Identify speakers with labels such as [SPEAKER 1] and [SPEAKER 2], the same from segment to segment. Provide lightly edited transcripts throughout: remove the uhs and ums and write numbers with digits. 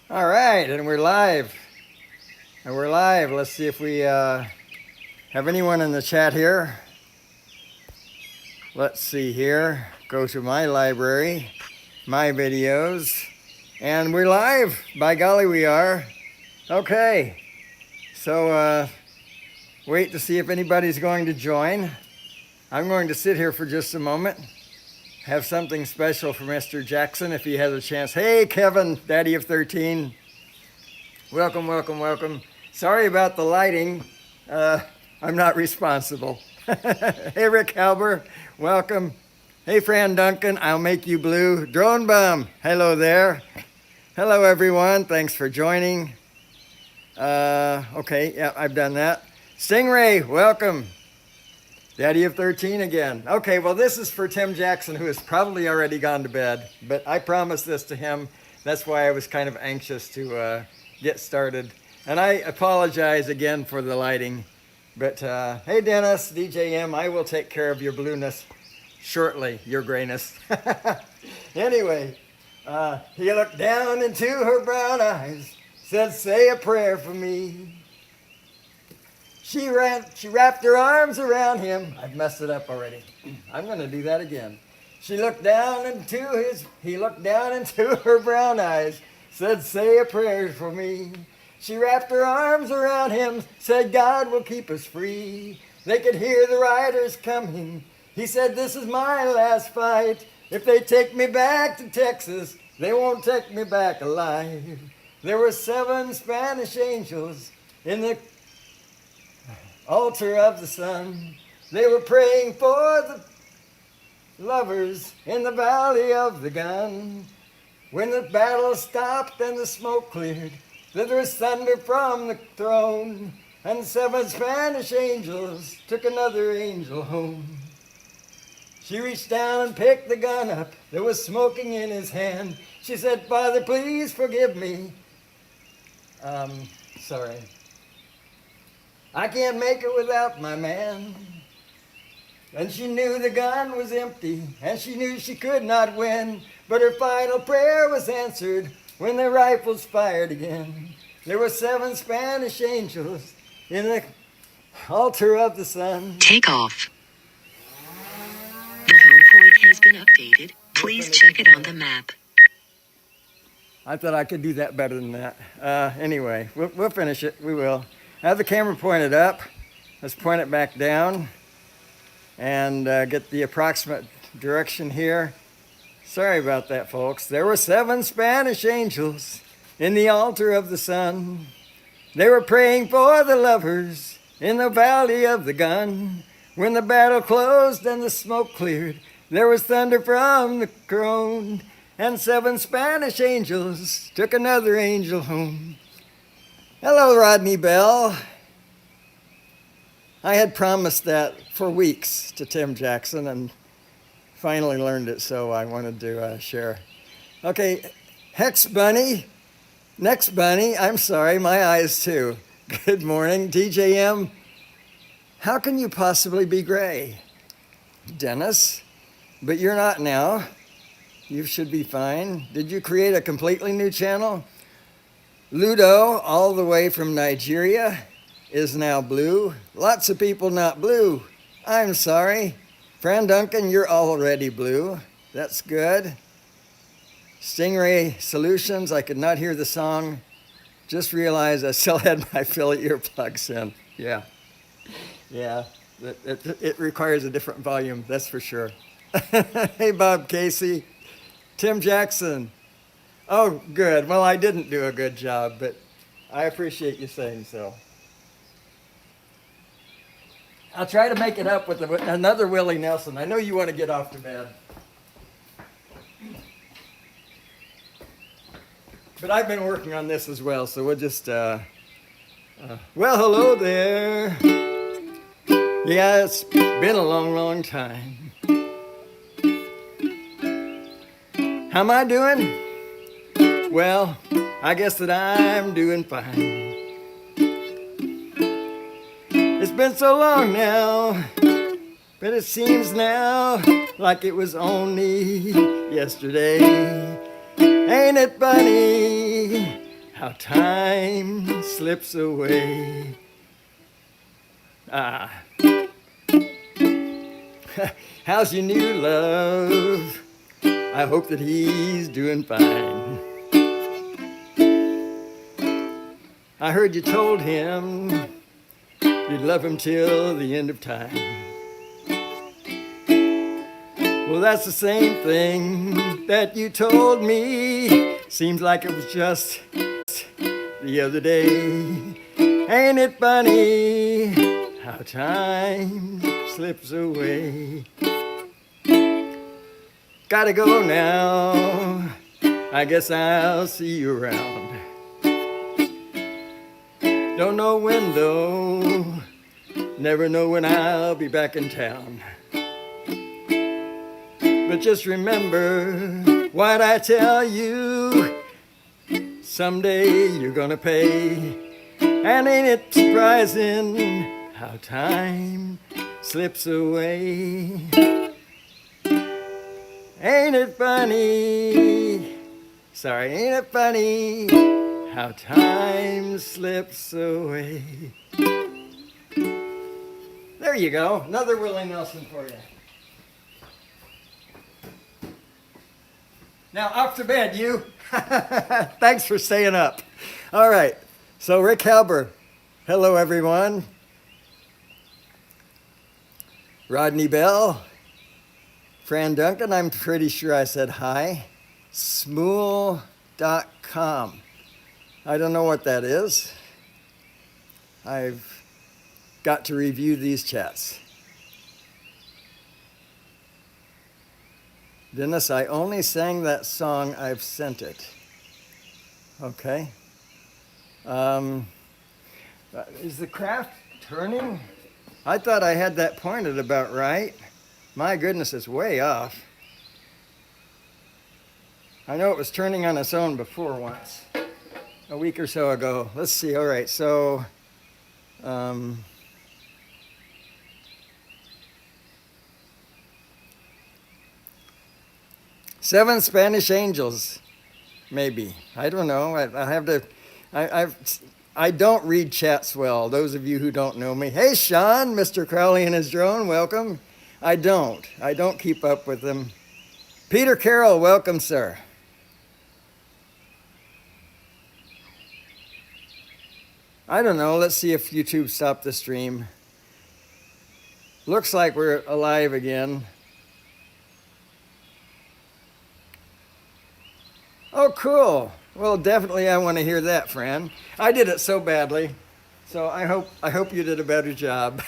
[SPEAKER 1] All right, and we're live. Let's see if we have anyone in the chat here. Let's see here. Go to my library, my videos, and we're live. By golly, we are. Okay, so wait to see if anybody's going to join. I'm going to sit here for just a moment. Have something special for Mr. Jackson if he has a chance. Hey, Kevin, Daddy of 13. Welcome, welcome, welcome. Sorry about the lighting. I'm not responsible. Hey, Rick Halber, welcome. Hey, Fran Duncan, I'll make you blue. Drone Bum, hello there. Hello, everyone. Thanks for joining. Okay, yeah, I've done that. Stingray, welcome. Daddy of 13 again. Okay, well, this is for Tim Jackson, who has probably already gone to bed, but I promised this to him. That's why I was kind of anxious to get started. And I apologize again for the lighting. But hey, Dennis, DJM, I will take care of your blueness shortly, your grayness. Anyway, he looked down into her brown eyes, said, say a prayer for me. She wrapped her arms around him. I've messed it up already. I'm going to do that again. He looked down into her brown eyes, said, say a prayer for me. She wrapped her arms around him, said, God will keep us free. They could hear the riders coming. He said, this is my last fight. If they take me back to Texas, they won't take me back alive. There were 7 Spanish angels in the altar of the sun. They were praying for the lovers in the valley of the gun. When the battle stopped and the smoke cleared, there was thunder from the throne, and 7 Spanish angels took another angel home. She reached down and picked the gun up that was smoking in his hand. She said, Father, please forgive me. Sorry. I can't make it without my man. And she knew the gun was empty, and she knew she could not win. But her final prayer was answered when the rifles fired again. There were 7 Spanish angels in the altar of the sun.
[SPEAKER 2] Take off. The home point has been updated. Please check it on the map.
[SPEAKER 1] I thought I could do that better than that. Anyway, we'll finish it. We will. I have the camera pointed up. Let's point it back down and get the approximate direction here. Sorry about that, folks. There were 7 Spanish angels in the altar of the sun. They were praying for the lovers in the valley of the gun. When the battle closed and the smoke cleared, there was thunder from the throne, and 7 Spanish angels took another angel home. Hello, Rodney Bell. I had promised that for weeks to Tim Jackson and finally learned it, so I wanted to share. Okay, Hex Bunny, next Bunny, I'm sorry, my eyes too. Good morning, DJM. How can you possibly be gray? Dennis, but you're not now. You should be fine. Did you create a completely new channel? Ludo, all the way from Nigeria, is now blue. Lots of people not blue. I'm sorry. Fran Duncan, you're already blue. That's good. Stingray Solutions, I could not hear the song. Just realized I still had my Philly earplugs in. Yeah. It requires a different volume, that's for sure. Hey, Bob Casey. Tim Jackson. Oh, good. Well, I didn't do a good job, but I appreciate you saying so. I'll try to make it up with another Willie Nelson. I know you want to get off to bed. But I've been working on this as well, so we'll just, well, hello there. Yeah, it's been a long, long time. How am I doing? Well, I guess that I'm doing fine. It's been so long now, but it seems now like it was only yesterday. Ain't it funny how time slips away. Ah. How's your new love? I hope that he's doing fine. I heard you told him you'd love him till the end of time. Well, that's the same thing that you told me. Seems like it was just the other day. Ain't it funny how time slips away? Gotta go now. I guess I'll see you around. Don't know when though. Never know when I'll be back in town. But just remember what I tell you. Someday you're gonna pay. And ain't it surprising how time slips away? Ain't it funny? Sorry, ain't it funny how time slips away? There you go. Another Willie Nelson for you. Now, off to bed, you. Thanks for staying up. All right. So, Rick Halber. Hello, everyone. Rodney Bell. Fran Duncan, I'm pretty sure I said hi. Smool.com. I don't know what that is. I've got to review these chats. Dennis, I only sang that song, I've sent it. Okay. Is the craft turning? I thought I had that pointed about right. My goodness, it's way off. I know it was turning on its own before once, a week or so ago. Let's see, all right, so, Seven Spanish Angels, maybe. I don't know, I have to, I don't read chats well, those of you who don't know me. Hey, Sean, Mr. Crowley and his drone, welcome. I don't keep up with them. Peter Carroll, welcome, sir. I don't know, let's see if YouTube stopped the stream. Looks like we're alive again. Oh, cool. Well, definitely I want to hear that, Fran. I did it so badly. So I hope you did a better job.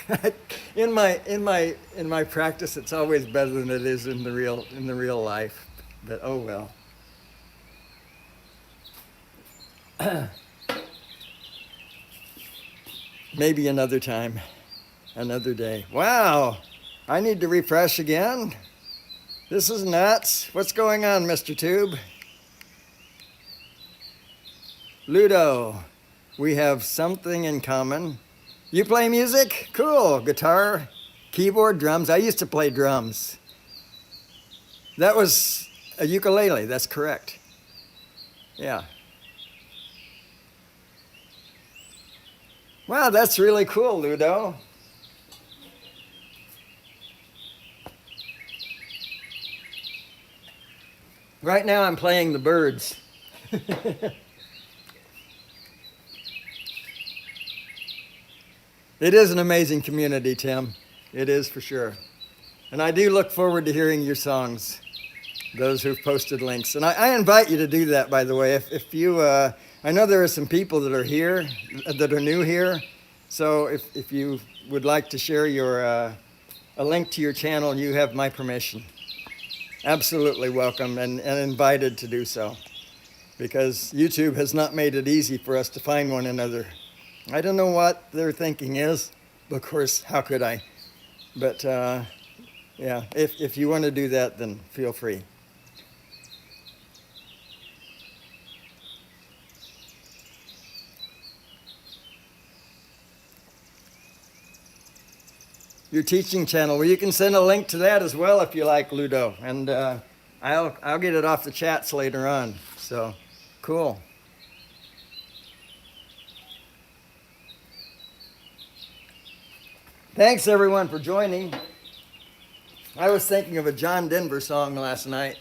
[SPEAKER 1] in my practice, it's always better than it is in the real life. But oh well. Maybe another time, another day. Wow, I need to refresh again. This is nuts. What's going on, Mr. Tube? Ludo. We have something in common. You play music? Cool. Guitar, keyboard, drums. I used to play drums. That was a ukulele. That's correct. Yeah. Wow, that's really cool, Ludo. Right now I'm playing the Birds. It is an amazing community, Tim. It is for sure. And I do look forward to hearing your songs, those who've posted links. And I invite you to do that, by the way. If you, I know there are some people that are here, that are new here. So if you would like to share your, a link to your channel, you have my permission. Absolutely welcome and invited to do so. Because YouTube has not made it easy for us to find one another. I don't know what their thinking is. Of course, how could I? But yeah, if you want to do that, then feel free. Your teaching channel, well, you can send a link to that as well if you like, Ludo. And I'll get it off the chats later on. So, cool. Thanks everyone for joining. I was thinking of a John Denver song last night.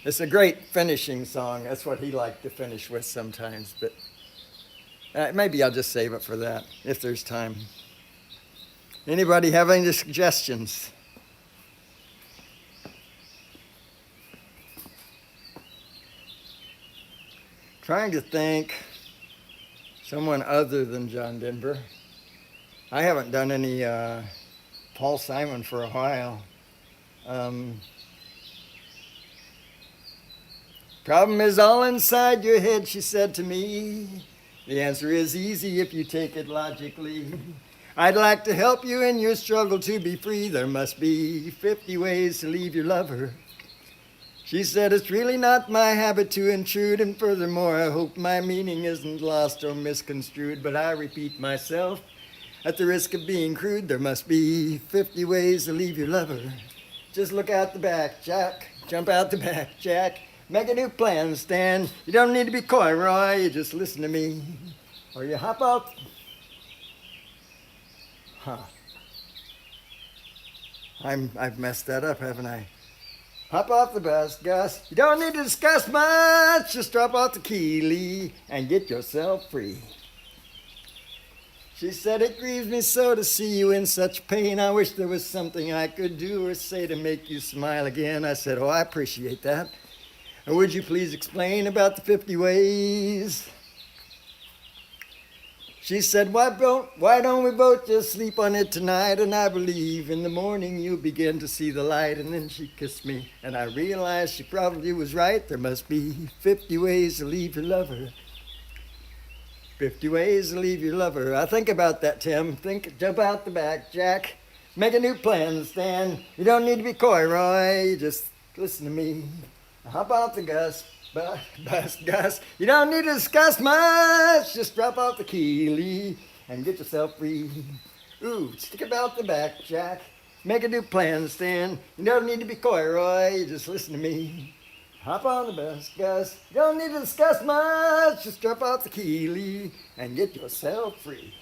[SPEAKER 1] It's a great finishing song. That's what he liked to finish with sometimes, but maybe I'll just save it for that if there's time. Anybody have any suggestions? Trying to think someone other than John Denver. I haven't done any Paul Simon for a while. Problem is all inside your head, she said to me. The answer is easy if you take it logically. I'd like to help you in your struggle to be free. There must be 50 ways to leave your lover. She said, it's really not my habit to intrude, and furthermore, I hope my meaning isn't lost or misconstrued, but I repeat myself, at the risk of being crude, there must be 50 ways to leave your lover. Just look out the back, Jack. Jump out the back, Jack. Make a new plan, Stan. You don't need to be coy, Roy. You just listen to me. Or you hop out. I've messed that up, haven't I? Hop off the bus, Gus. You don't need to discuss much. Just drop off the key, Lee, and get yourself free. She said, it grieves me so to see you in such pain. I wish there was something I could do or say to make you smile again. I said, oh, I appreciate that. And would you please explain about the 50 ways? She said, why don't we both just sleep on it tonight? And I believe in the morning you'll begin to see the light. And then she kissed me, and I realized she probably was right. There must be 50 ways to leave your lover. 50 ways to leave your lover. I think about that, Tim. Jump out the back, Jack. Make a new plan, Stan. You don't need to be coy, Roy. You just listen to me. Hop out the Gus. Gus. You don't need to discuss much. Just drop off the key, Lee, and get yourself free. Ooh, stick about the back, Jack. Make a new plan, Stan. You don't need to be coy, Roy. You just listen to me. Hop on the bus, Gus. You don't need to discuss much. Just drop off the key, Lee, and get yourself free.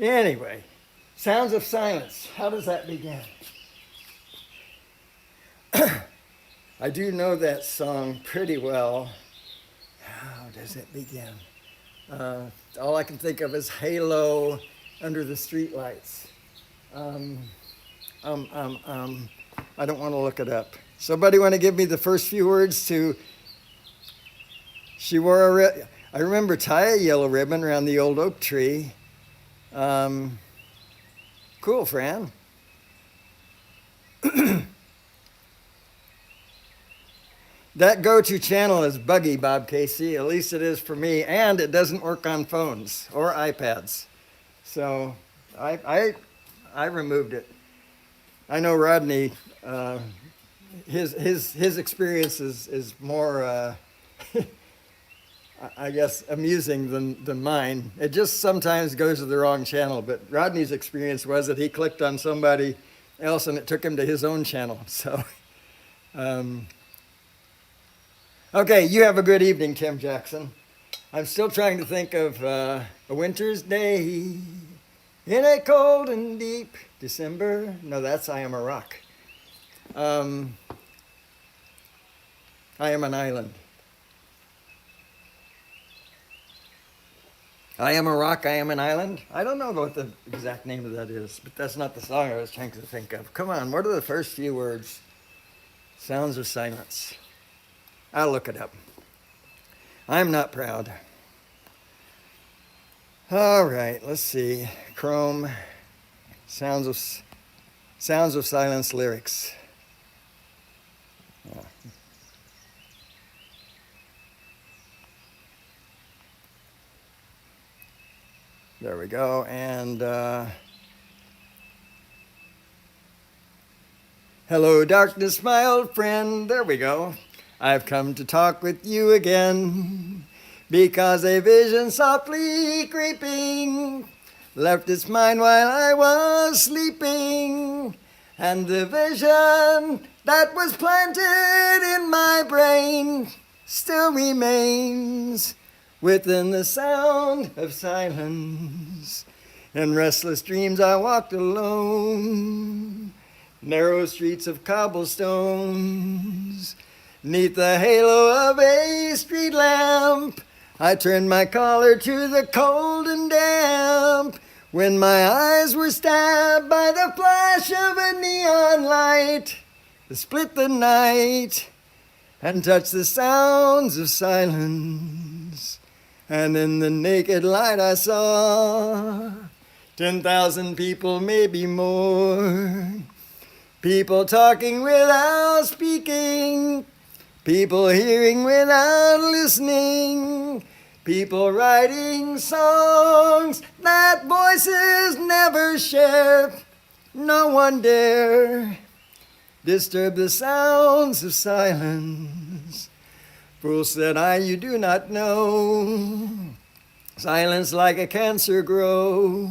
[SPEAKER 1] Anyway. Sounds of Silence. How does that begin? I do know that song pretty well. How does it begin? All I can think of is Halo Under the Streetlights. I don't want to look it up. Somebody want to give me the first few words to... She wore I remember tie a yellow ribbon around the old oak tree. Cool, Fran. That go-to channel is buggy, Bob Casey. At least it is for me, and it doesn't work on phones or iPads. So I removed it. I know Rodney. His experience is more. I guess, amusing than mine. It just sometimes goes to the wrong channel, but Rodney's experience was that he clicked on somebody else and it took him to his own channel. So, okay, you have a good evening, Tim Jackson. I'm still trying to think of a winter's day in a cold and deep December. No, that's I Am a Rock. I Am an Island. I am a rock, I am an island. I don't know what the exact name of that is, but that's not the song I was trying to think of. Come on, what are the first few words? Sounds of Silence. I'll look it up. I'm not proud. All right, let's see. Chrome, Sounds of Silence lyrics. Oh. There we go, and hello, darkness, my old friend. There we go. I've come to talk with you again, because a vision softly creeping left its mind while I was sleeping, and the vision that was planted in my brain still remains within the sound of silence. In restless dreams I walked alone, narrow streets of cobblestones. 'Neath the halo of a street lamp, I turned my collar to the cold and damp. When my eyes were stabbed by the flash of a neon light that split the night and touched the sounds of silence. And in the naked light I saw 10,000 people, maybe more. People talking without speaking. People hearing without listening. People writing songs that voices never share. No one dare disturb the sounds of silence. Fool, said I, you do not know. Silence like a cancer grow.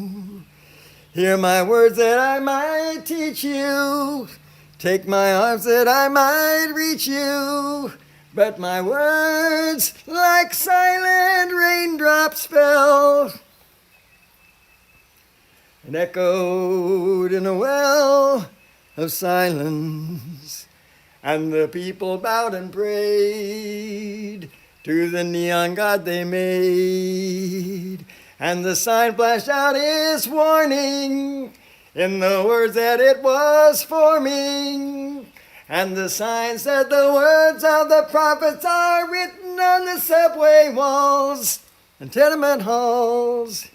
[SPEAKER 1] Hear my words that I might teach you. Take my arms that I might reach you. But my words like silent raindrops fell and echoed in a well of silence. And the people bowed and prayed to the neon god they made. And the sign flashed out its warning in the words that it was forming. And the sign said the words of the prophets are written on the subway walls and tenement halls,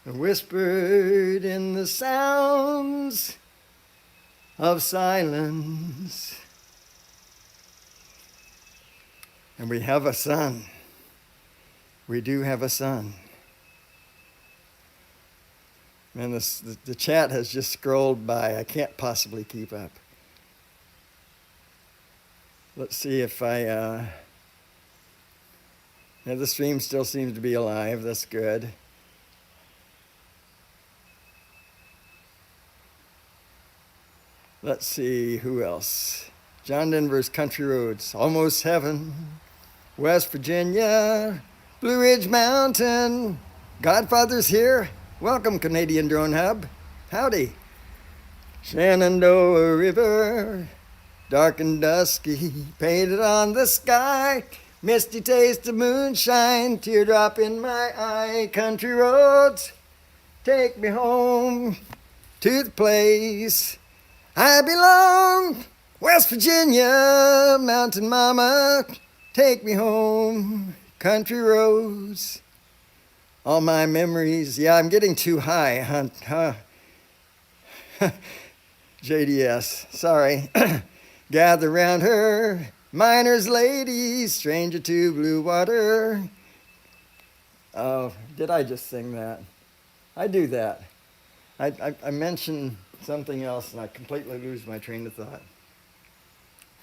[SPEAKER 1] and whispered in the sounds of silence. And we have a son. We do have a son. Man, the chat has just scrolled by. I can't possibly keep up. Let's see if yeah, the stream still seems to be alive. That's good. Let's see, who else? John Denver's Country Roads, Almost Heaven, West Virginia, Blue Ridge Mountain, Godfather's here. Welcome, Canadian Drone Hub. Howdy. Shenandoah River, dark and dusky, painted on the sky. Misty taste of moonshine, teardrop in my eye. Country roads, take me home to the place I belong. West Virginia, mountain mama, take me home. Country roads, all my memories. Yeah, I'm getting too high, huh? JDS, sorry. Gather round her, miner's lady, stranger to blue water. Oh, did I just sing that? I do that. I mention something else and I completely lose my train of thought.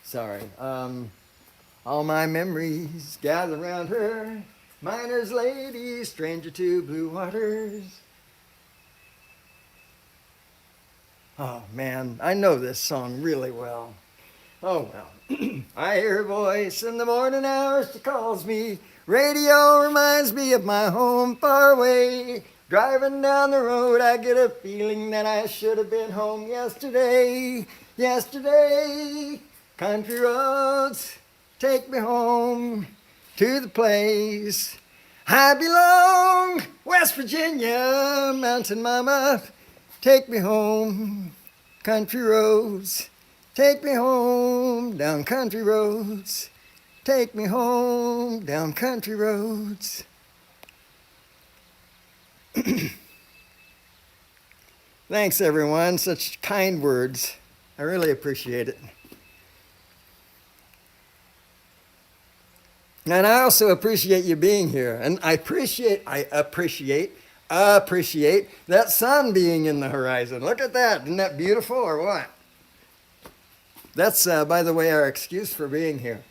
[SPEAKER 1] Sorry. All my memories gather round her, miner's lady, stranger to blue waters. Oh man, I know this song really well. Oh well. I hear a voice in the morning hours, she calls me. Radio reminds me of my home far away. Driving down the road, I get a feeling that I should have been home yesterday. Yesterday, country roads, take me home to the place I belong. West Virginia, mountain mama, take me home. Country roads, take me home. Down country roads, take me home. Down country roads. Thanks everyone, such kind words. I really appreciate it. And I also appreciate you being here. And I appreciate that sun being in the horizon. Look at that. Isn't that beautiful or what? That's, by the way, our excuse for being here.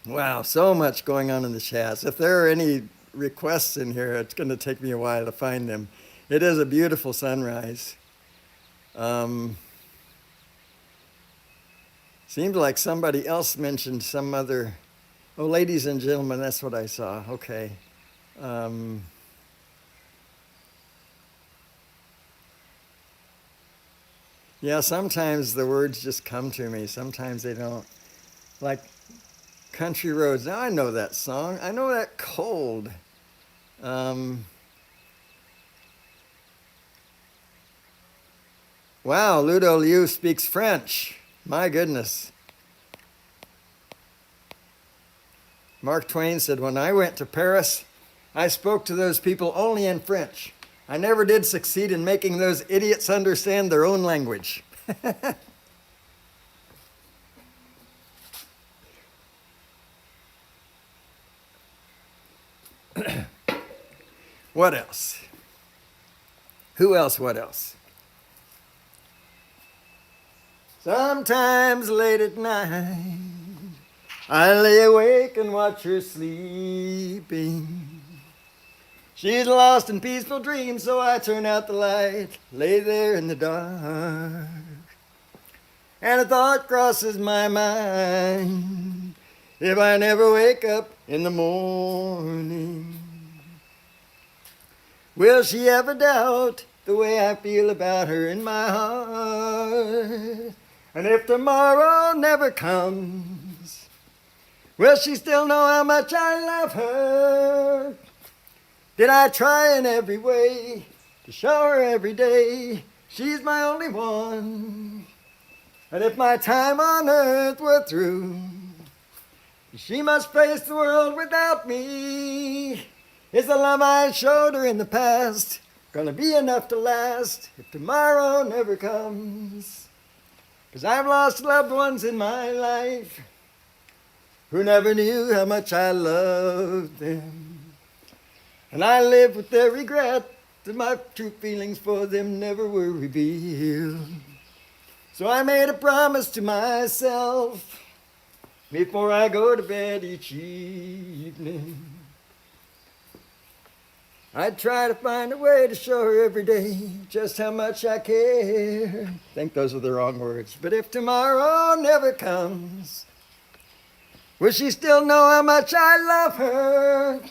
[SPEAKER 1] Wow, so much going on in the chats. If there are any requests in here. It's going to take me a while to find them. It is a beautiful sunrise. Seems like somebody else mentioned some other. Oh, ladies and gentlemen, that's what I saw. Okay. Yeah, sometimes the words just come to me. Sometimes they don't. Like Country Roads. Now I know that song. I know that Cold. Wow, Ludo Liu speaks French. My goodness. Mark Twain said, when I went to Paris, I spoke to those people only in French. I never did succeed in making those idiots understand their own language. What else? Who else? What else? Sometimes late at night, I lay awake and watch her sleeping. She's lost in peaceful dreams, so I turn out the light, lay there in the dark. And a thought crosses my mind, if I never wake up in the morning, will she ever doubt the way I feel about her in my heart? And if tomorrow never comes, will she still know how much I love her? Did I try in every way to show her every day she's my only one? And if my time on earth were through, she must face the world without me. Is the love I showed her in the past gonna be enough to last if tomorrow never comes? 'Cause I've lost loved ones in my life who never knew how much I loved them. And I live with the regret that my true feelings for them never were revealed. So I made a promise to myself before I go to bed each evening. I'd try to find a way to show her every day just how much I care. I think those are the wrong words. But if tomorrow never comes, will she still know how much I love her?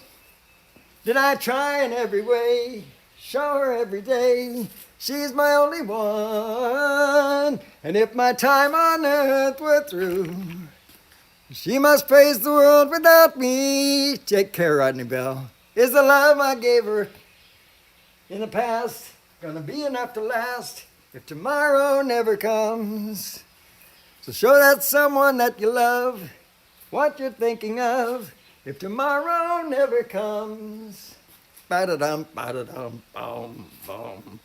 [SPEAKER 1] Did I try in every way, show her every day she's my only one? And if my time on earth were through, she must face the world without me. Take care, Rodney Bell. Is the love I gave her in the past gonna be enough to last if tomorrow never comes? So show that someone that you love what you're thinking of if tomorrow never comes. Ba-da-dum, ba-da-dum, boom, boom,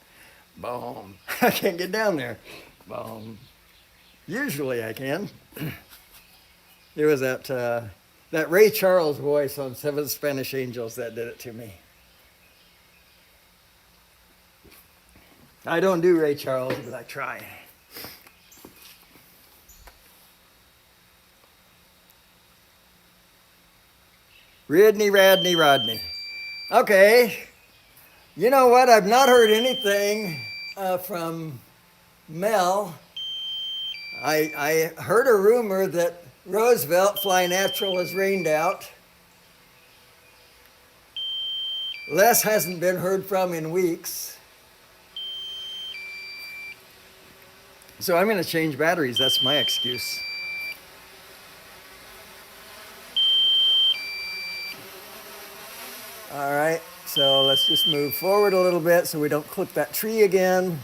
[SPEAKER 1] boom. I can't get down there. Boom. Usually I can. It was that Ray Charles voice on Seven Spanish Angels that did it to me. I don't do Ray Charles, but I try. Rodney. Okay. You know what? I've not heard anything from Mel. I heard a rumor that Roosevelt, Fly Natural, is rained out. Les hasn't been heard from in weeks. So I'm going to change batteries. That's my excuse. All right, so let's just move forward a little bit so we don't clip that tree again.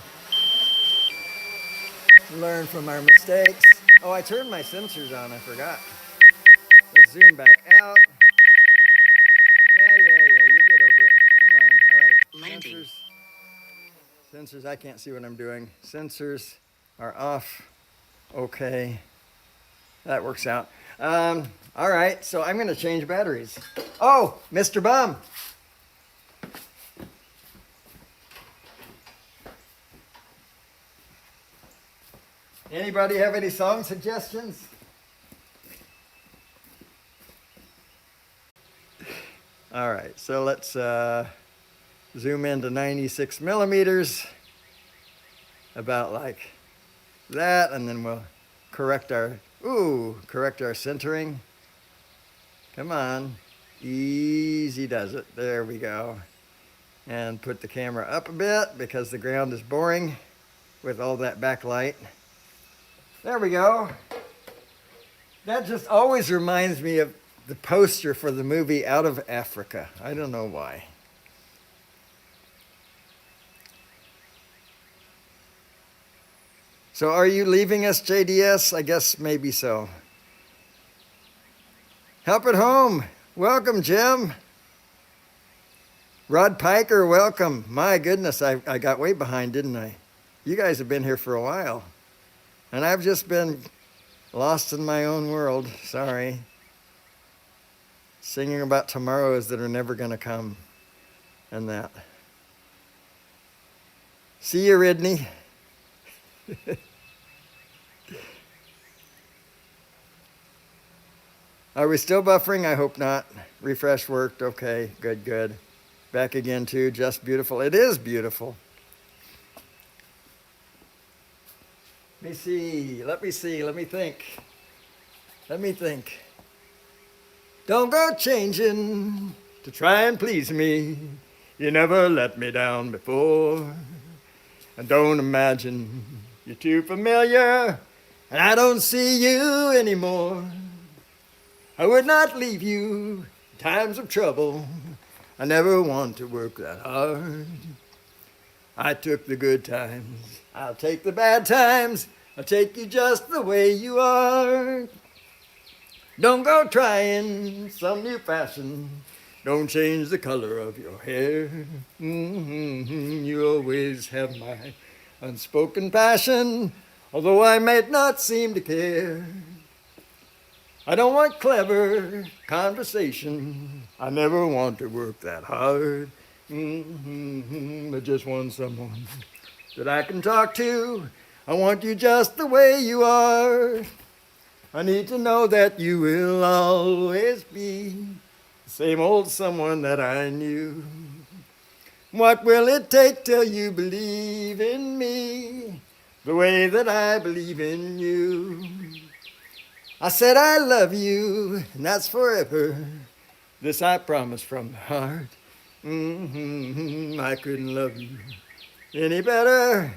[SPEAKER 1] Learn from our mistakes. Oh, I turned my sensors on, I forgot. Let's zoom back out. Yeah, you get over it. Come on, all right.
[SPEAKER 2] Landing.
[SPEAKER 1] Sensors, I can't see what I'm doing. Sensors are off. Okay, that works out. All right, so I'm gonna change batteries. Oh, Mr. Bum. Anybody have any song suggestions? All right, so let's zoom into 96 millimeters, about like that, and then we'll correct our centering. Come on, easy does it. There we go. And put the camera up a bit because the ground is boring with all that backlight. There we go. That just always reminds me of the poster for the movie Out of Africa. I don't know why. So are you leaving us, JDS? I guess maybe so. Help at home. Welcome, Jim. Rod Piker, welcome. My goodness, I got way behind, didn't I? You guys have been here for a while. And I've just been lost in my own world. Sorry. Singing about tomorrows that are never going to come. And that. See you, Rodney. Are we still buffering? I hope not. Refresh worked. Okay, good, good. Back again too, just beautiful. It is beautiful. Let me see, let me think. Don't go changing to try and please me. You never let me down before. And don't imagine you're too familiar and I don't see you anymore. I would not leave you in times of trouble. I never want to work that hard. I took the good times. I'll take the bad times. I'll take you just the way you are. Don't go trying some new fashion. Don't change the color of your hair. You always have my unspoken passion, although I may not seem to care. I don't want clever conversation. I never want to work that hard. I just want someone that I can talk to. I want you just the way you are. I need to know that you will always be the same old someone that I knew. What will it take till you believe in me the way that I believe in you? I said I love you, and that's forever. This I promise from the heart. I couldn't love you any better.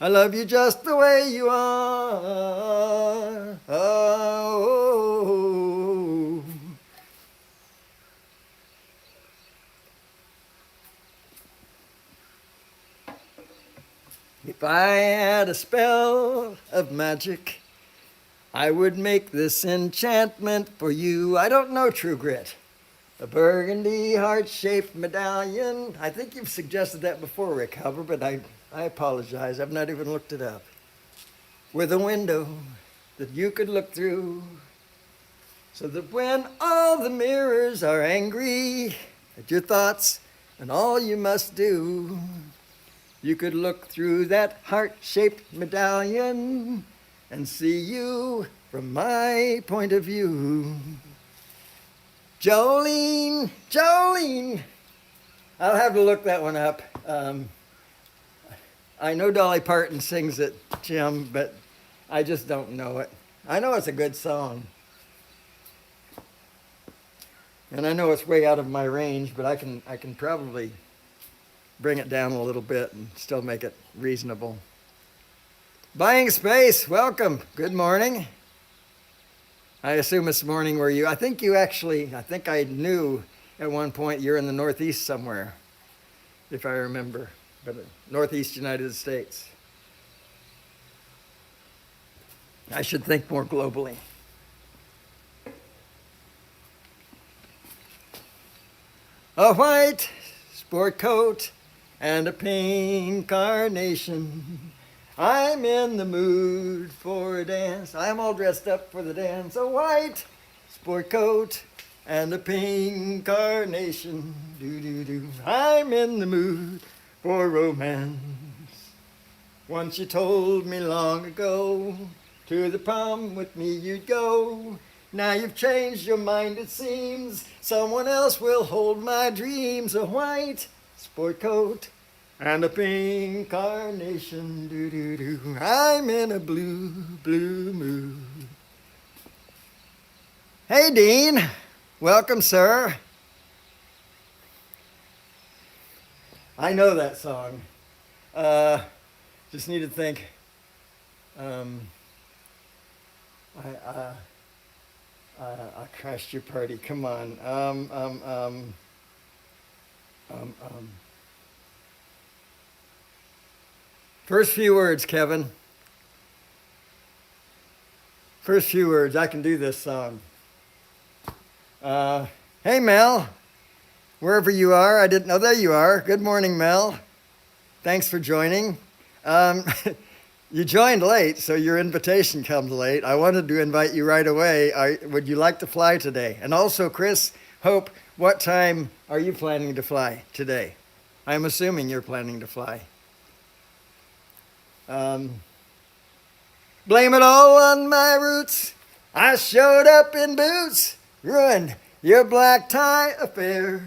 [SPEAKER 1] I love you just the way you are. Oh. If I had a spell of magic, I would make this enchantment for you. I don't know True Grit. A burgundy heart-shaped medallion. I think you've suggested that before, Rick Halver, but I apologize. I've not even looked it up. With a window that you could look through, so that when all the mirrors are angry at your thoughts and all you must do, you could look through that heart-shaped medallion and see you from my point of view. Jolene, Jolene. I'll have to look that one up. I know Dolly Parton sings it, Jim, but I just don't know it. I know it's a good song. And I know it's way out of my range, but I can probably bring it down a little bit and still make it reasonable. Buying Space, welcome. Good morning. I assume it's morning where you, I think I knew at one point you're in the Northeast somewhere, if I remember, but Northeast United States. I should think more globally. A white sport coat and a pink carnation. I'm in the mood for a dance. I'm all dressed up for the dance. A white sport coat and a pink carnation. Do-do-do. I'm in the mood for romance. Once you told me long ago, to the prom with me you'd go. Now you've changed your mind, it seems. Someone else will hold my dreams. A white sport coat and a pink carnation. Do-do-do. I'm in a blue, blue mood. Hey, Dean. Welcome, sir. I know that song. Just need to think. I crashed your party. Come on. First few words, Kevin. First few words. I can do this song. Hey, Mel. Wherever you are, I didn't know. There you are. Good morning, Mel. Thanks for joining. You joined late, so your invitation comes late. I wanted to invite you right away. Would you like to fly today? And also, Chris, Hope, what time are you planning to fly today? I'm assuming you're planning to fly. Blame it all on my roots. I showed up in boots, ruined your black tie affair.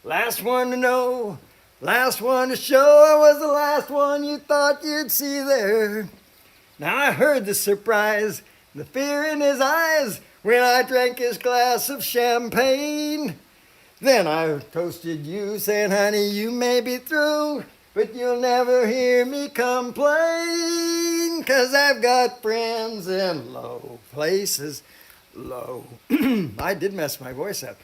[SPEAKER 1] Last one to know, last one to show. I was the last one you thought you'd see there. Now I heard the surprise, the fear in his eyes when I drank his glass of champagne. Then I toasted you, saying, honey, you may be through, but you'll never hear me complain, 'cause I've got friends in low places. Low. I did mess my voice up.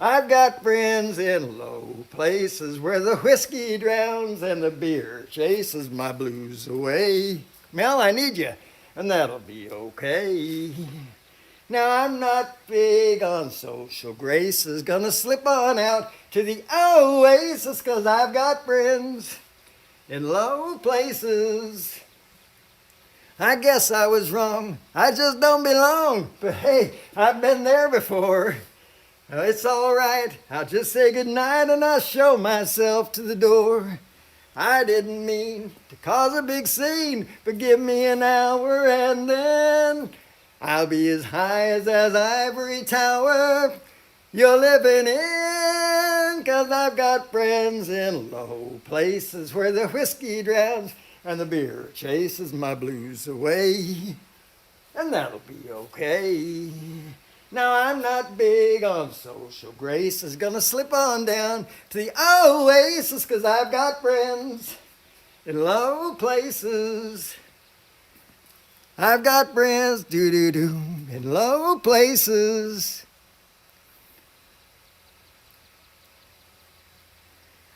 [SPEAKER 1] I've got friends in low places where the whiskey drowns and the beer chases my blues away. Mel, I need you, and that'll be okay. Now I'm not big on social graces, gonna slip on out to the oasis, 'cause I've got friends in low places. I guess I was wrong, I just don't belong, but hey, I've been there before. It's all right, I'll just say goodnight and I'll show myself to the door. I didn't mean to cause a big scene, but give me an hour and then I'll be as high as ivory tower you're living in, 'cause I've got friends in low places where the whiskey drowns and the beer chases my blues away, and that'll be okay. Now I'm not big on social graces, gonna slip on down to the oasis, 'cause I've got friends in low places. I've got friends, do-do-do, in low places.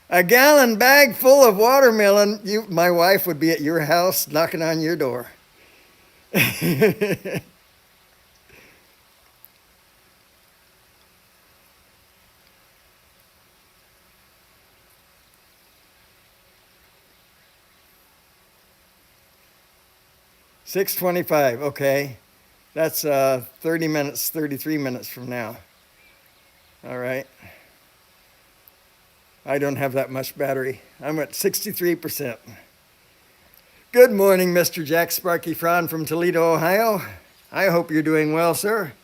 [SPEAKER 1] A gallon bag full of watermelon, my wife would be at your house knocking on your door. 6:25, okay. That's 30 minutes, 33 minutes from now. All right. I don't have that much battery. I'm at 63%. Good morning, Mr. Jack Sparky Fran from Toledo, Ohio. I hope you're doing well, sir.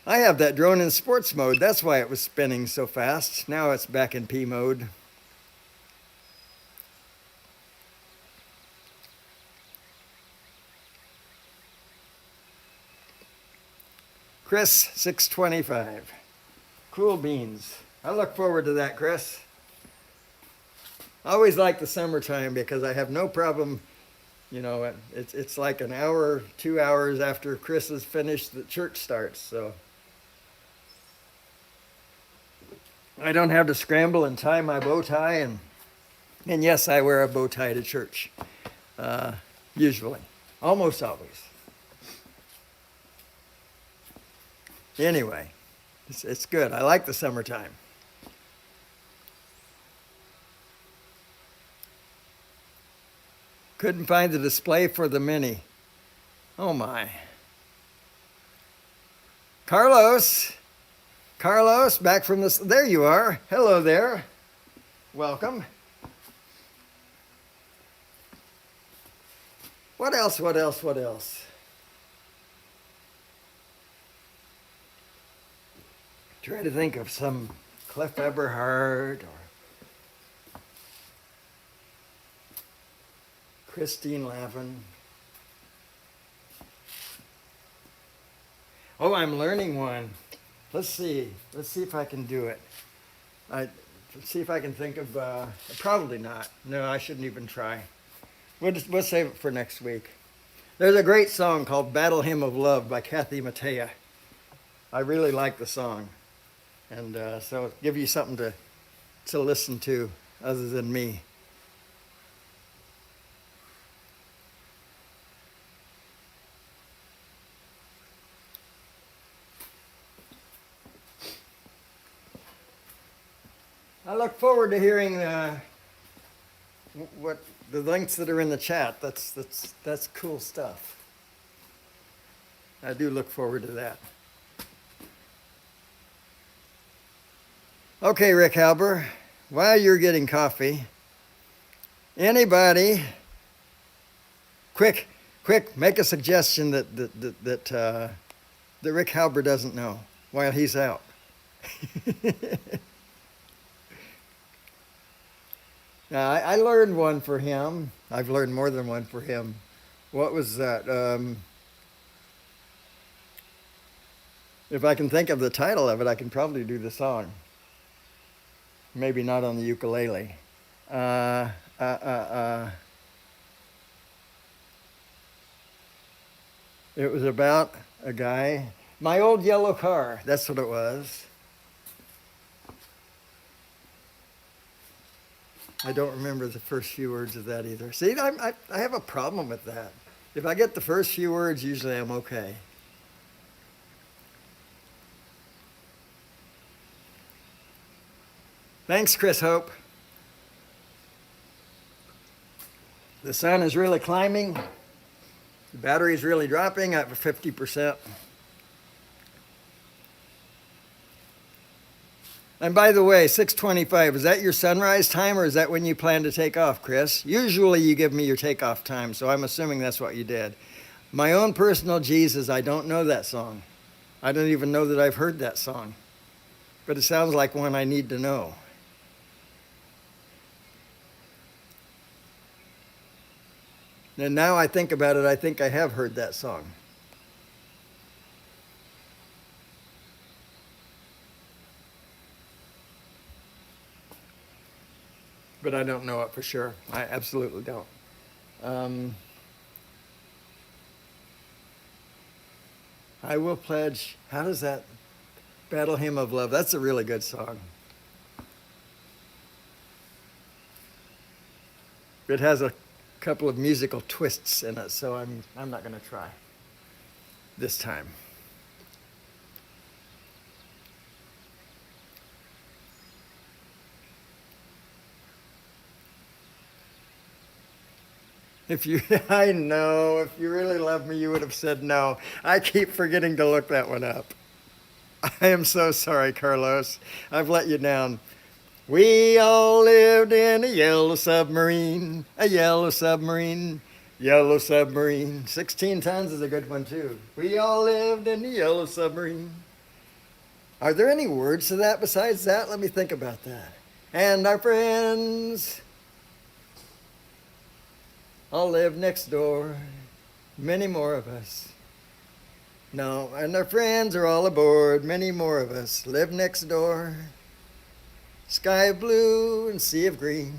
[SPEAKER 1] I have that drone in sports mode. That's why it was spinning so fast. Now it's back in P mode. Chris, 6:25. Cool beans. I look forward to that, Chris. I always like the summertime because I have no problem, it's like an hour, 2 hours after Chris is finished, the church starts, so. I don't have to scramble and tie my bow tie, and yes, I wear a bow tie to church, usually, almost always. Anyway, it's good. I like the summertime. Couldn't find the display for the Mini. Oh my. Carlos, back from this. There you are. Hello there. Welcome. What else? Try to think of some Clef Eberhard or Christine Lavin. Oh, I'm learning one. Let's see if I can do it. Let's see if I can think of, probably not. No, I shouldn't even try. We'll save it for next week. There's a great song called Battle Hymn of Love by Kathy Mattea. I really like the song. And so give you something to listen to other than me. I look forward to hearing what the links that are in the chat. That's cool stuff. I do look forward to that. Okay, Rick Halber, while you're getting coffee, anybody, quick, make a suggestion that Rick Halber doesn't know while he's out. Now, I learned one for him. I've learned more than one for him. What was that? If I can think of the title of it, I can probably do the song. Maybe not on the ukulele. It was about a guy. My old yellow car. That's what it was. I don't remember the first few words of that either. See, I have a problem with that. If I get the first few words, usually I'm okay. Thanks, Chris Hope. The sun is really climbing. The battery's really dropping. I have a 50%. And by the way, 6:25, is that your sunrise time or is that when you plan to take off, Chris? Usually you give me your takeoff time, so I'm assuming that's what you did. My own personal Jesus, I don't know that song. I don't even know that I've heard that song. But it sounds like one I need to know. And now I think about it, I think I have heard that song. But I don't know it for sure. I absolutely don't. I will pledge. How does that? Battle Hymn of Love. That's a really good song. It has a couple of musical twists in it, so I'm not going to try this time. I know, if you really love me, you would have said no. I keep forgetting to look that one up. I am so sorry, Carlos. I've let you down. We all lived in a yellow submarine, a yellow submarine, yellow submarine. 16 tons is a good one, too. We all lived in a yellow submarine. Are there any words to that besides that? Let me think about that. And our friends all live next door, many more of us. No, and our friends are all aboard, many more of us live next door. Sky of blue and sea of green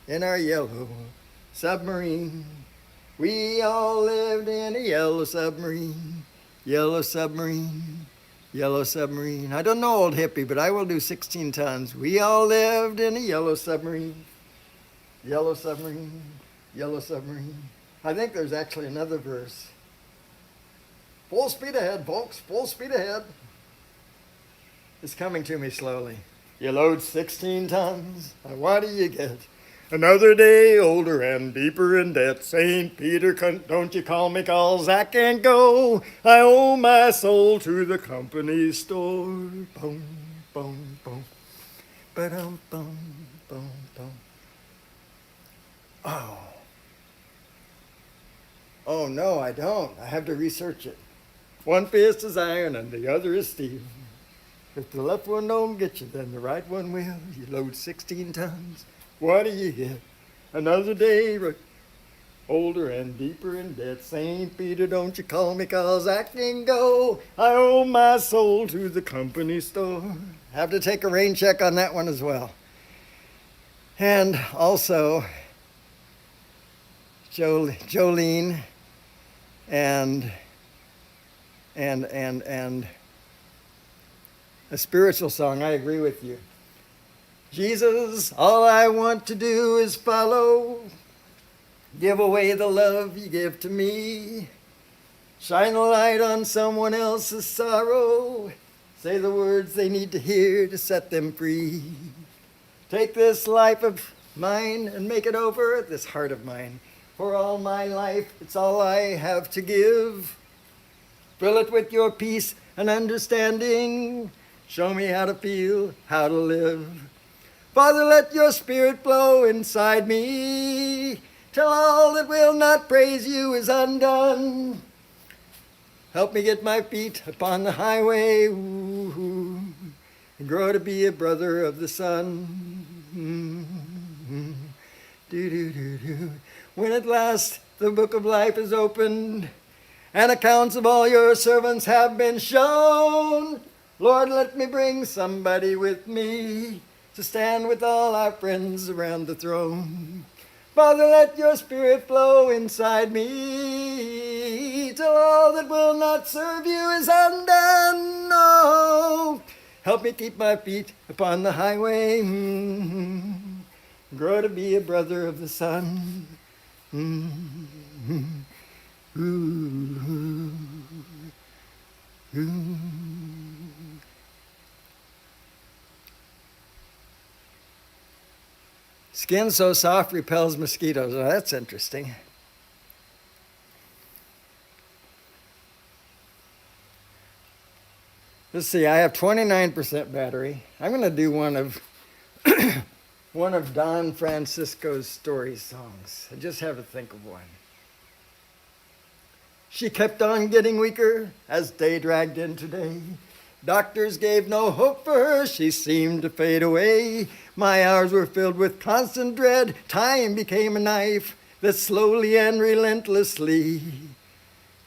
[SPEAKER 1] in our yellow submarine. We all lived in a yellow submarine, yellow submarine, yellow submarine. I don't know, old hippie, but I will do 16 tons. We all lived in a yellow submarine, yellow submarine, yellow submarine. I think there's actually another verse. Full speed ahead, folks, full speed ahead. It's coming to me slowly. You load 16 tons, and what do you get? Another day older and deeper in debt. St. Peter, don't you call me, 'cause I can't go. I owe my soul to the company store. Boom, boom, boom. Ba-dum, boom, boom, boom. Oh, no, I don't. I have to research it. One fist is iron and the other is steel. If the left one don't get you, then the right one will. You load 16 tons. What do you get? Another day, older and deeper in debt. St. Peter, don't you call me, 'cause I can go. I owe my soul to the company store. Have to take a rain check on that one as well. And also, Jolene and a spiritual song. I agree with you. Jesus, all I want to do is follow. Give away the love you give to me. Shine the light on someone else's sorrow. Say the words they need to hear to set them free. Take this life of mine and make it over, this heart of mine. For all my life, it's all I have to give. Fill it with your peace and understanding. Show me how to feel, how to live. Father, let your spirit blow inside me, till all that will not praise you is undone. Help me get my feet upon the highway, ooh, and grow to be a brother of the sun. When at last the book of life is opened, and accounts of all your servants have been shown, Lord, let me bring somebody with me to stand with all our friends around the throne. Father, let your spirit flow inside me, till all that will not serve you is undone. Oh, help me keep my feet upon the highway, grow to be a brother of the sun. Skin so soft repels mosquitoes. Oh, that's interesting. Let's see, I have 29% battery. I'm going to do one of one of Don Francisco's story songs. I just have to think of one. She kept on getting weaker as day dragged into day. Doctors gave no hope for her, she seemed to fade away. My hours were filled with constant dread, time became a knife that slowly and relentlessly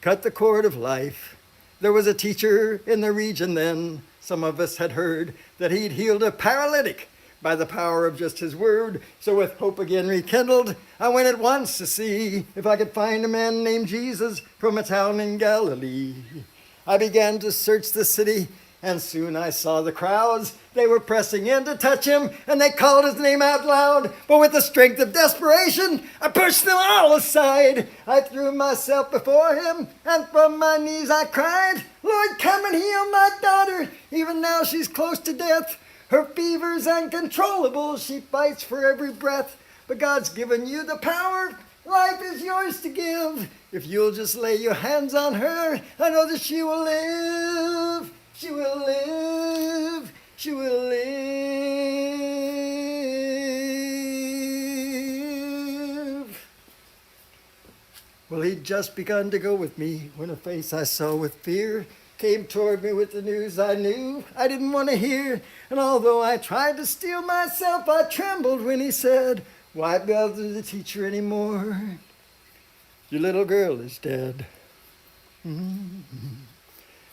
[SPEAKER 1] cut the cord of life. There was a teacher in the region then, some of us had heard, that he'd healed a paralytic by the power of just his word. So with hope again rekindled, I went at once to see if I could find a man named Jesus from a town in Galilee. I began to search the city, and soon I saw the crowds. They were pressing in to touch him, and they called his name out loud. But with the strength of desperation, I pushed them all aside. I threw myself before him, and from my knees I cried, Lord, come and heal my daughter. Even now she's close to death. Her fever's uncontrollable. She fights for every breath. But God's given you the power. Life is yours to give. If you'll just lay your hands on her, I know that she will live. She will live. She will live. Well, he'd just begun to go with me when a face I saw with fear came toward me with the news I knew I didn't want to hear. And although I tried to steel myself, I trembled when he said, why bother the teacher anymore? Your little girl is dead. Then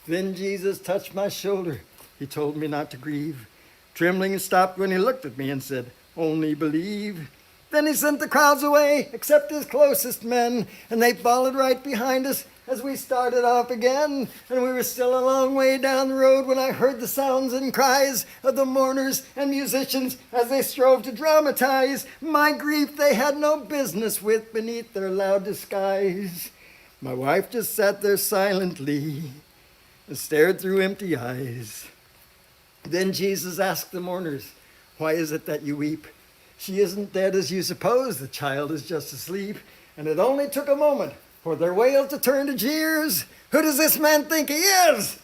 [SPEAKER 1] Jesus touched my shoulder. He told me not to grieve. Trembling stopped when he looked at me and said, only believe. Then he sent the crowds away, except his closest men, and they followed right behind us as we started off again. And we were still a long way down the road when I heard the sounds and cries of the mourners and musicians as they strove to dramatize my grief they had no business with beneath their loud disguise. My wife just sat there silently and stared through empty eyes. Then Jesus asked the mourners, why is it that you weep? She isn't dead as you suppose, the child is just asleep. And it only took a moment for their wails to turn to jeers. Who does this man think he is?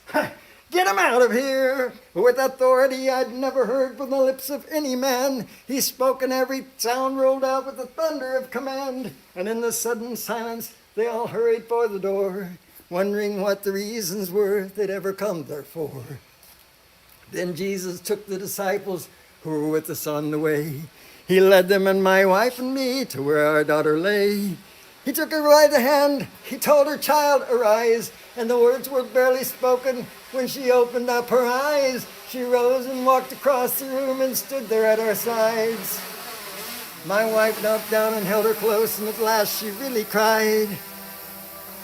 [SPEAKER 1] Get him out of here! With authority I'd never heard from the lips of any man, he spoke and every sound rolled out with the thunder of command. And in the sudden silence, they all hurried for the door, wondering what the reasons were they'd ever come there for. Then Jesus took the disciples who were with us on the way. He led them and my wife and me to where our daughter lay. He took her by the hand, he told her, "Child, arise." And the words were barely spoken when she opened up her eyes. She rose and walked across the room and stood there at our sides. My wife knelt down and held her close, and at last she really cried.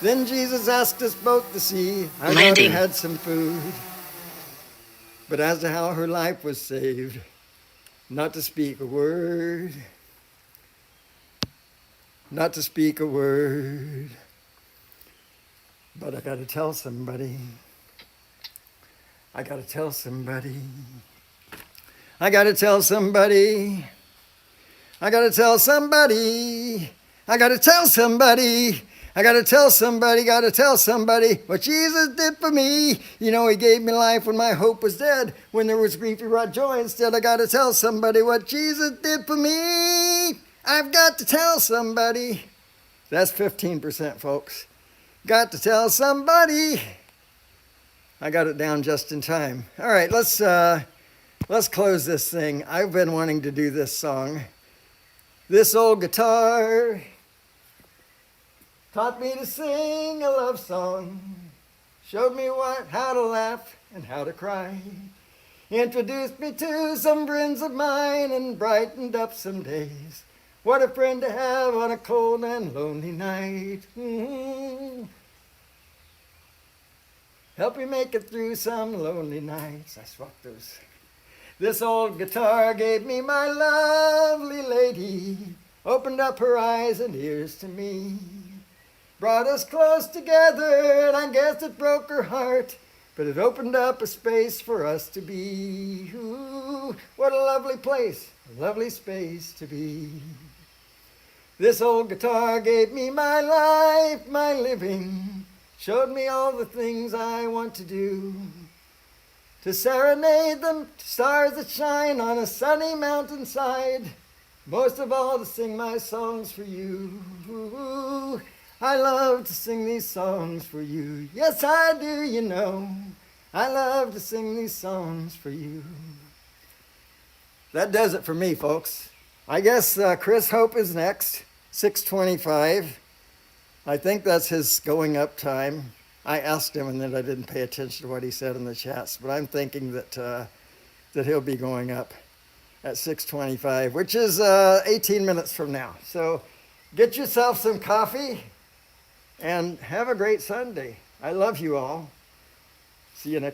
[SPEAKER 1] Then Jesus asked us both to see our daughter had some food. But as to how her life was saved, not to speak a word, not to speak a word. But I got to tell somebody. I got to tell somebody. I got to tell somebody. I got to tell somebody. I got to tell somebody. I got to tell somebody, got to tell somebody what Jesus did for me. You know, he gave me life when my hope was dead. When there was grief, he brought joy instead. I got to tell somebody what Jesus did for me. I've got to tell somebody. That's 15%, folks. Got to tell somebody. I got it down just in time. All right, let's close this thing. I've been wanting to do this song. This old guitar taught me to sing a love song, showed me how to laugh and how to cry, introduced me to some friends of mine and brightened up some days. What a friend to have on a cold and lonely night. Help me make it through some lonely nights. I swapped those. This old guitar gave me my lovely lady, opened up her eyes and ears to me. Brought us close together, and I guess it broke her heart, but it opened up a space for us to be. Ooh, what a lovely place, a lovely space to be. This old guitar gave me my life, my living, showed me all the things I want to do. To serenade them to stars that shine on a sunny mountainside, most of all to sing my songs for you. Ooh, I love to sing these songs for you. Yes, I do, you know. I love to sing these songs for you. That does it for me, folks. I guess Chris Hope is next, 6:25. I think that's his going up time. I asked him and then I didn't pay attention to what he said in the chats, but I'm thinking that he'll be going up at 6:25, which is 18 minutes from now. So get yourself some coffee and have a great Sunday. I love you all. See you next